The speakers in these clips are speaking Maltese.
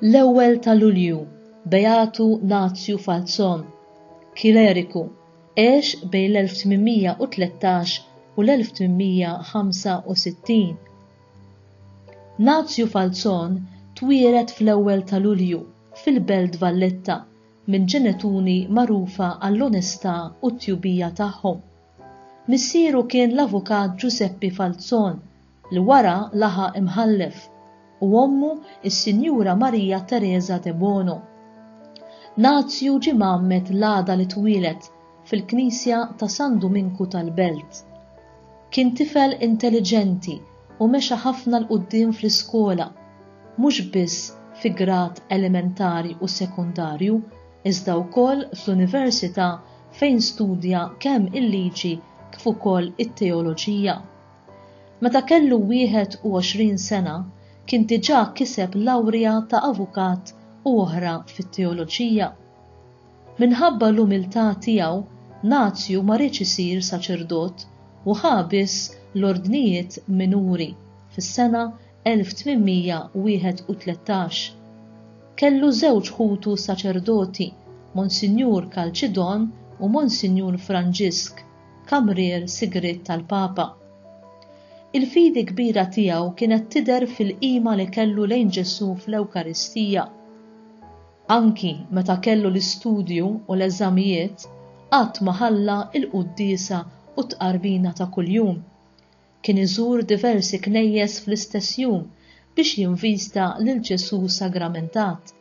L-ewwel ta' Lulju, Beatu Nazju Falzon, kleriku, għex bejn l-1813 u l-1865. Nazju Falzon twieled fl-ewwel ta' Lulju fil-Belt Valletta minn ġenituri magħrufa għall-onestà u t-tjubija tagħhom. Missieru kien l-avukat Giuseppe Falzon li wara laħaq imħallef u ommu is-Sinjura Marija Teresa de Bono. Nazju ġie mgħammed l-għada li twieled fil-Knisja ta' San Dominku tal-Belt. Kien tifel intelligenti u mexa ħafna l-qudiem fl-iskola, mhux biss fi grad elementari u sekundarju, iżda wkoll fl-Università fejn studja kemm il-liġi kif ukoll it-teoloġija. Meta kellu 21 sena, kien diġà kiseb lawrea ta' avukat u oħra fit-teoloġija. Minħabba l-umiltà tiegħu, Nazju ma rridx isir saċerdot u ħabis l-ordnijiet minuri fis-sena 1813. Kellu żewġ ħutu saċerdoti, Monsinjur Kalċidon u Monsinjur Franġisk, kamrier sigrit tal-Papa. Il-fidi kbira tiegħu kienet tidher fil-qima li kellu lejn Ġesu fl-Ewkaristija. Anki meta kellu l-istudju u l-eżamijiet, qatt ma ħalla l-quddiesa u t-qarbina ta' kuljum. Kien iżur diversi knejjes fl-istess jum biex jinvista lil Ġesu sagramentat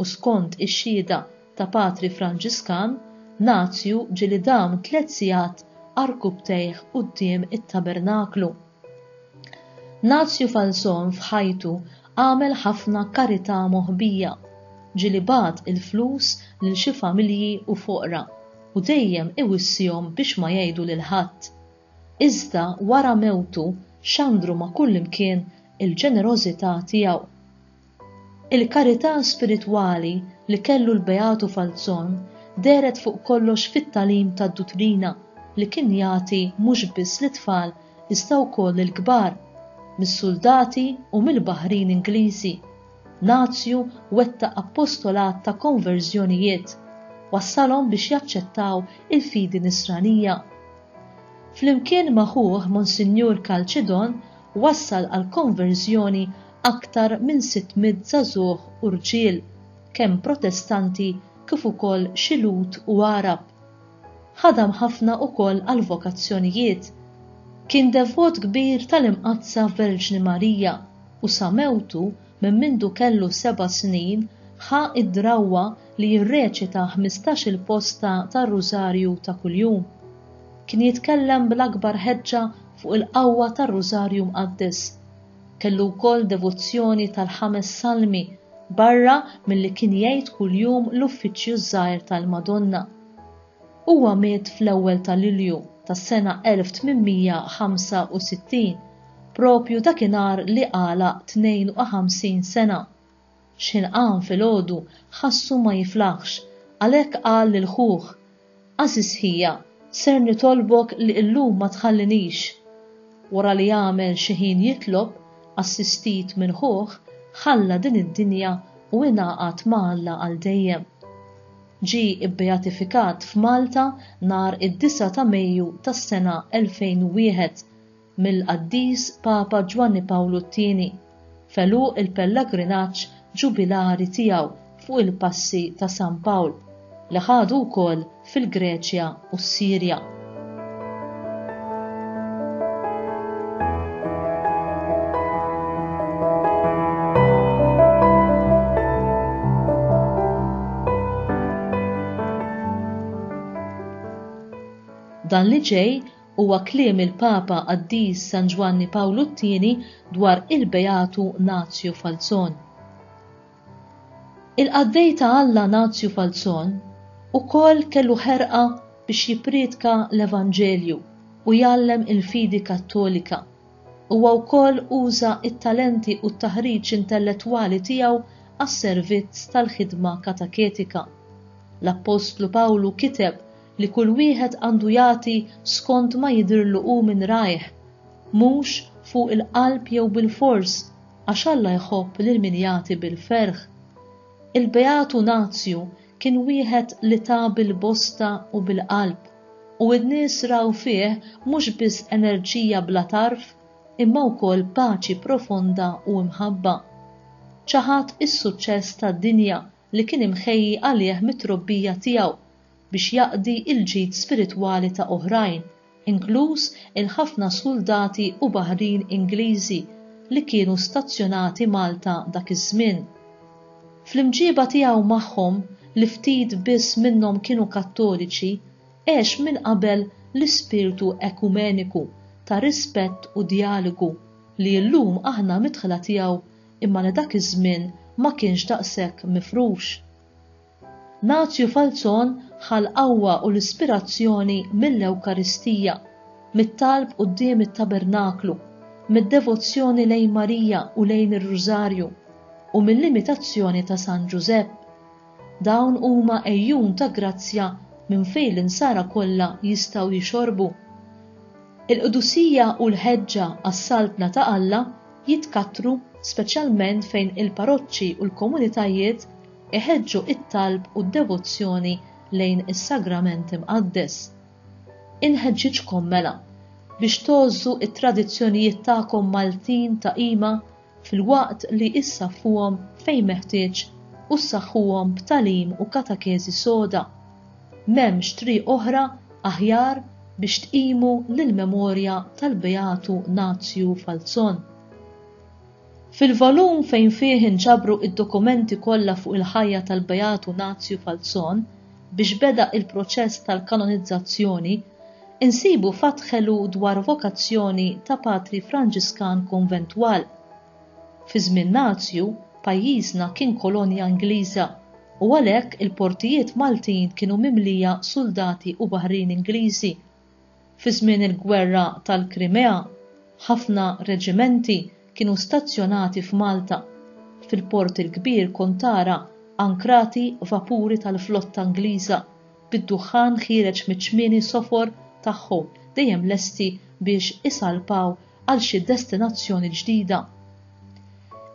u skont ix-xhieda ta' Patri Franġiskan, Nazju ġieli dam 3 sigħat arkubtejh quddiem it-tabernaklu. Nazju Falzon f'ħajtu għamel ħafna karità moħbija, ġieli bagħat il-flus lil xi familji u foqra u dejjem iwissihom biex ma jgħidu lil ħadd. Iżda wara mewtu xandru ma' kullimkien il-ġenerożità tiegħu. Il-karità spiritwali li kellu l-Beatu Falzon deret fuq kollox fit-tagħlim tad-duttrina li kien jagħti mhux biss lit-tfal iżda wkoll il-kbar, mis-suldati u mill-baħrin Ingliżi. Nazju wettaq appostolat ta' konverżjonijiet, wassalhom biex jaċċettaw il-fidi nisranija. Flimkien ma' ħuh Monsinjur Kalċidon wassal għal konverżjoni aktar minn 600 żagħżugħ u rġiel, kemm Protestanti kif ukoll xi Lut u Arab. Ħadam ħafna ukoll għal vokazzjonijiet. Kien devot kbir tal-Imqazza Verġni Marija u sa mewtu minn mindu kellu 7 snin ħa id-drawwa li jirreċita 15-il posta tar-Rużarju ta' kuljum. Kien jitkellem bl-akbar ħeġġa fuq il-qawwa tar-Rużarju Mqaddes. Kellu wkoll devozzjoni tal-5 salmi barra milli kien jgħid kuljum l-uffiċċju żgħir tal-Madonna. Huwa miet fl-ewwel ta' Lulju tas-sena 1865, propju dakinhar li għala 52 sena. X'inqam filgħodu ħassu ma jiflaħx, għalhekk qal lil ħuh: "Għażiż ħija, ser nitolbok li llum ma tħallinix." Wara li jagħmel xi ħin jitlob, assistit minn ħuh, ħalla din id-dinja u ingħaqad ma' Alla għal dejjem. Ġie ibbeatifikat f'Malta nhar id-9 ta' Mejju tas-sena 2001 mill-Qaddis Papa Ġwanni Pawlu II, feluq il-pellegrinaġġ ġubilari tiegħu fuq il-passi ta' San Pawl li ħadu wkoll fil-Greċja u s-Sirja. Dan li ġej huwa kliem il-Papa Qaddis San Ġwanni Pawlu II dwar il-Beatu Nazju Falzon. Il-qaddej ta' Alla Nazju Falzon ukoll kellu ħerqa biex jippredika l-Evanġelju u jgħallem il-fidi Kattolika. Huwa wkoll uża it-talenti u t-taħriġ intellettwali tiegħu għas-servizz tal-ħidma kateketika. L-Apostlu Pawlu kiteb li kull wieħed għandu jagħti skont ma jidhirlu hu minn rajh, mhux fuq il-qalb jew bil-fors, għax Alla jħobb lil min jagħti bil-ferħ. Il-Beatu Nazju kien wieħed li ta' bil-bosta u bil-qalb u n-nies raw fih mhux biss enerġija bla tarf imma wkoll paċi profonda u mħabba. ċaħat is-suċċess tad-dinja li kien imħejji għalih mit-trobbija tiegħu biex jaqdi il-ġid spiritwali ta' oħrajn, inkluż il-ħafna soldati u baħrin Ingliżi li kienu stazzjonati Malta dak iż-żmien. Fl-imġiba tiegħu magħhom li ftit biss minnhom kienu Kattoliċi, għex minn qabel l-ispirtu ekumeniku ta' rispett u dijalogu li llum aħna midħla tiegħu imma li dak iż-żmien ma kienx daqshekk mifrux. Nazju Falzon ħal qawwa u l-ispirazzjoni mill-Ewkaristija, mit-talb quddiem it-tabernaklu, mid-devozzjoni lejn Marija u lejn ir-Rużarju u mill-imitazzjoni ta' San Giuseppe. Dawn huma ejjun ta' grazzja minn fejn l-insara kollha jistgħu jixorbu. Il-qdusija u l-ħeġġa għas-saltna ta' Alla jitkattru speċjalment fejn il-paroċċi u l-komunitajiet iħeġġu it-talb u d-devozzjoni lejn is-sagrament imqaddes. Inħeġġiġkom mela biex tożżu it-tradizzjonijiet tagħkom Maltin ta' qima fil-waqt li issaffuhom fejn meħtieġ u ssaħħuhom b'talim u katakezi soda. M'hemmx triq oħra aħjar biex tqimu lill-memorja tal-Beatu Nazju Falzon. Fil-volum fejn fih inġabru id-dokumenti kollha fuq il-ħajja tal-Beatu Nazju Falzon biex beda il-proċess tal-kanonizzazzjoni, insibu fatħelu dwar vokazzjoni ta' patri Franġiskan konventwal. Fi żmien Nazju, pajjiżna kien kolonja Ingliża u għalhekk il-portijiet Maltin kienu mimlija soldati u baħrin Ingliżi. Fi żmien il-gwerra tal-Krimea, ħafna reġimenti kienu stazzjonati f'Malta. Fil-port il-kbir kont tara ankrati vapuri tal-flotta Ingliża bid-duħan ħireġ miċ-ċmieni sofor tagħhom dejjem lesti biex isalpaw għal xi destinazzjoni ġdida.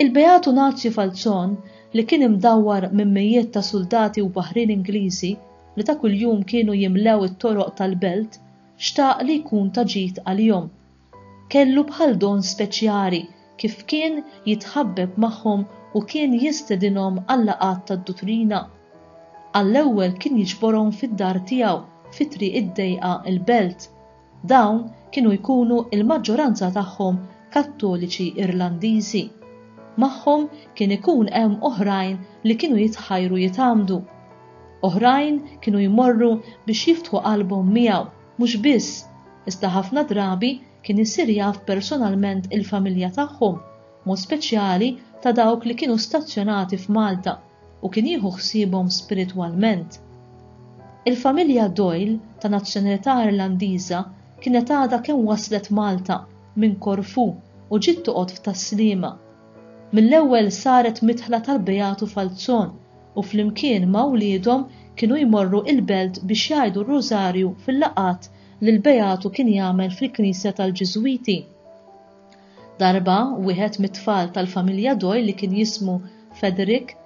Il-Beatu Nazju Falzon li kien imdawwar minn mijiet ta' soldati u baħrin Ingliżi li ta' kuljum kienu jimlew it-toroq tal-belt, xtaq li jkun ta' ġid għalihom. Kellu bħal don speċjali kif kien jitħabbeb magħhom u kien jistedinhom għall-laqgħat tad-dottrina. Għall-ewwel kien jiġborhom fid-dar tiegħu fit-triq id-dejqa il-belt. Dawn kienu jkunu il-maġġoranza tagħhom Kattoliċi Irlandiżi. Magħhom kien ikun hemm oħrajn li kienu jitħajru jitgħamdu. Oħrajn kienu jmorru biex jiftħu qalbhom miegħu, mhux biss, iżda ħafna drabi kien isir jaf personalment il-familja tagħhom, mod speċjali ta' dawk li kienu stazzjonati f'Malta u kien jieħu ħsiebhom spiritwalment. Il-familja Doyle ta' nazzjonalità Irlandiża kienet għadha kemm waslet Malta minn Korfu u ġiet toqgħod f'Taslima. Mill-ewwel saret midħla tal-Beatu Falzon u flimkien ma' wliedhom kienu jmorru il-belt biex jgħidu r-Rużarju fil-laqgħat li l-Beatu kien jagħmel fil-Knisja tal-Ġiżwiti. Darba wieħed mit-tfal tal-familja Doyle li kien jismu Frederick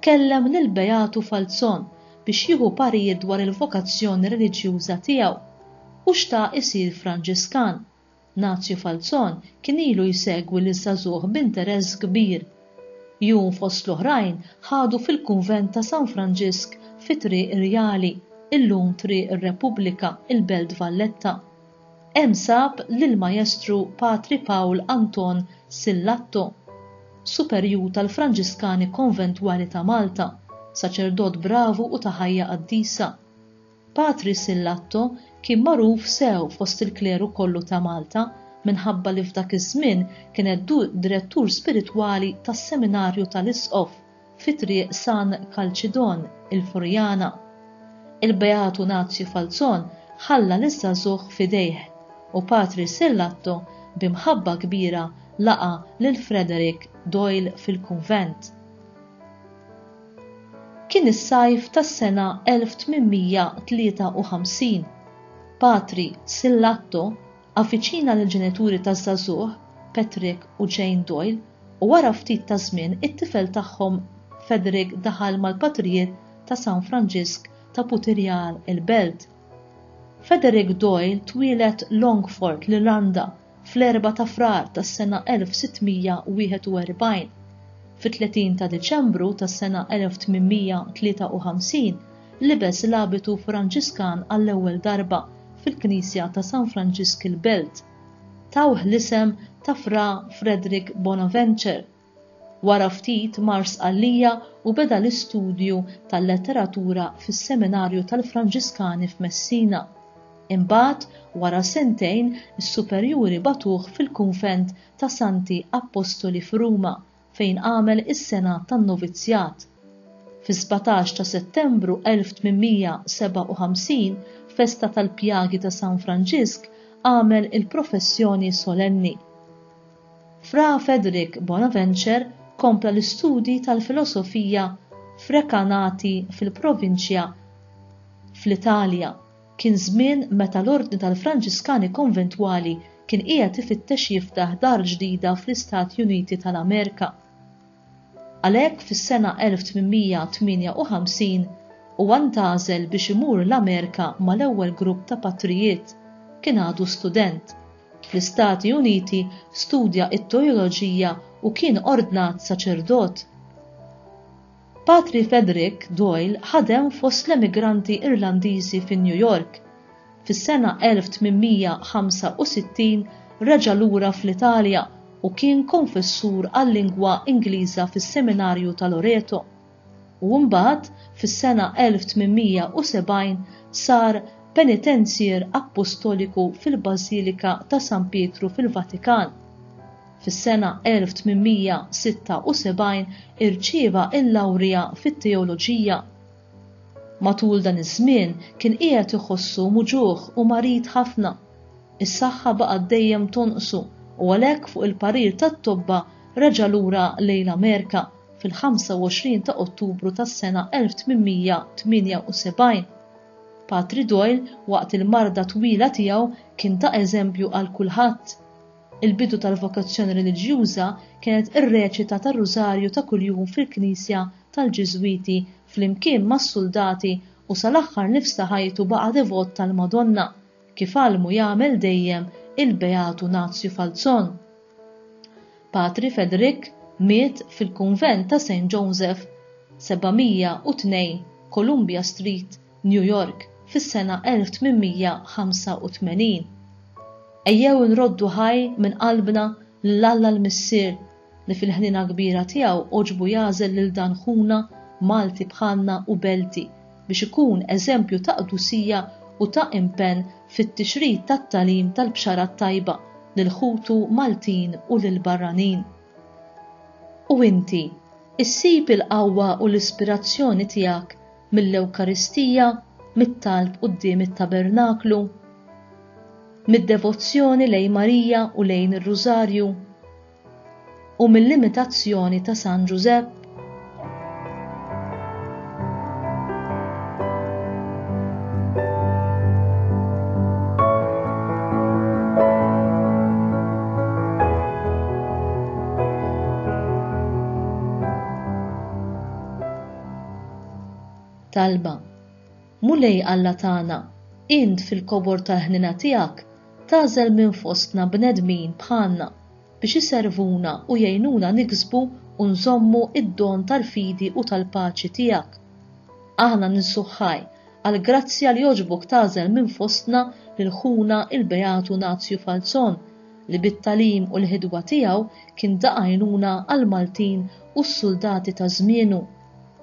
kellem lill-Beatu Falzon biex jieħu parir dwar il-vokazzjoni reliġjuża tiegħu u xtaq isir Franġiskan. Nazju Falzon kien ilu jsegwi l-żagħżugħ b'interess kbir. Jum fost l-oħrajn ħadu fil-kunvent ta' San Franġisk fi Triq Rjali, illum Triq ir-Repubblika, il-Belt Valletta. Hemm sab lill-Maestru Patri Paul Anton Sillatto, superju tal-Franġiskani konventwali ta' Malta, saċerdot bravu u ta' ħajja qaddisa. Patri Sillatto kien magħruf sew fost il-kleru kollu ta' Malta minħabba li f'dak iż-żmien kien direttur spiritwali tas-seminarju tal-Isqof fi triq San Kalċidon il-Furjana. Il-Beatu Nazju Falzon ħalla l-żagħżugħ f'idejh u Patri Sillatto b'imħabba kbira laqa lil Frederick Doyle fil-kunvent. Kien is-sajf tas-sena 1853. Patri Sillatto affiċina lill-ġenituri taż-żagħżugħ Patrick u Jane Doyle u wara ftit ta' żmien it-tifel tagħhom Frederick daħal mal-patrijiet ta' San Franġisk ta' Putirjal il-Belt. Frederick Doyle twilet Longford l-Irlanda fl-4 ta' Frar tas-sena 1641. Fit-30 ta' Diċembru tas-sena 1853 libes l-abitu Franġiskan għall-ewwel darba fil-Knisja ta' San Franġisk il-Belt. Tawh l-isem ta' Fra Frederick Bonaventure. Wara ftit mar Sqallija u beda l-istudju tal-letteratura fis-Seminarju tal-Franġiskani f'Messina. Imbagħad wara sentejn is-superjuri batuh fil-kunvent ta' Santi Apostoli f'Ruma fejn għamel is-sena tan-novizzjat. Fi-17 ta' Settembru 1857, festa tal-pjagi ta' San Franġisk, għamel il-professjoni solenni. Fra Frederick Bonaventure kompla l-istudji tal-filosofija f'Recanati fil-provinċja fl-Italja. Kien żmien meta l-Ordni tal-Franġiskani konventwali kien qiegħed ifittex jiftaħ dar ġdida fl-Istati Uniti tal-Amerika. Għalhekk fis-sena 1858 huwa ntażel biex imur l-Amerika mal-ewwel grupp ta' patrijiet. Kien għadu student. Fl-Istati Uniti studja t-teoloġija u kien ordnat saċerdot. Patri Frederick Doyle ħadem fost l-emigranti Irlandiżi fin New York. Fis-sena 1865 reġa' lura fl-Italja u kien konfessur għal-lingwa Ingliża fis-Seminarju ta' Loreto. U mbagħad fis-sena 1870 sar penitenzier apostoliku fil-Bażilika ta' San Pietru fil-Vatikan. Fis-sena 1876 irċieva il-lawrja fit-teoloġija. Matul dan iż-żmien kien qiegħed iħossu muġuħ u marid ħafna. Is-saħħa baqgħet dejjem tonqsu u għalhekk fuq il-parir tat-tobba reġa' lura lejn Amerika fil-25 ta' Ottubru tas-sena 1878. Patri Doyle waqt il-marda twila tiegħu kien ta' eżempju għal kulħadd. Il-bidu tal-vokazzjoni reliġjuża kienet ir-reċita tar-Rużarju ta' kuljum fil-Knisja tal-Ġiżwiti flimkien mas-soldati u sal-aħħar nifsa ħajtu baqa' devot tal-Madonna, kif għalmu jagħmel dejjem il-Beatu Nazju Falzon. Patri Frederick miet fil-kunvent ta' St. Joseph 702 Columbia Street, New York, fis-sena 1885. Ejjew nroddu ħaj minn qalbna l-Alla l-Missier li fil-ħnina kbira tiegħu oġbu jażel lil dan ħuna Malti bħalna u Belti biex ikun eżempju ta' qdusija u ta' impenn fit-tixrid tat-tagħlim tal-bxara tajba lil ħutu Maltin u lil barranin. U inti, issib il-qawwa u l-ispirazzjoni tiegħek mill-Ewkaristija, mit-talb quddiem it-tabernaklu, mid-devozzjoni lejn Marija u lejn ir-Rużarju u mill-imitazzjoni ta' San Giuseppe. Talba. Mulej Alla tagħna, int fil-kobor tal-ħnina tiegħek tażel minn fostna bnedmin bħalna biex iservuna u jgħinuna niksbu u nżommu id-don tal-fidi u tal-paċi tiegħek. Aħna ninsuħħaj għal grazzja li jogħġbok tażel minn fostna lil ħuna il-Beatu Nazju Falzon li bit-talim u l-ħidwa tiegħu kien daqajnuna għal Maltin u s-soldati ta' żmienu.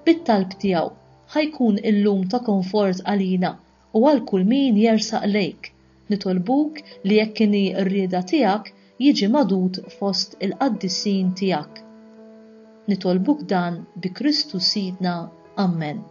Bit-talb tiegħu ħajkun illum ta' konfort għalina u għal kull min jersaq lejk. Nitolbuk li jekk inhi r-rieda tiegħek jiġi magħdud fost il-qaddissin tiegħek. Nitolbuk dan bi Kristu Sidna. Amen.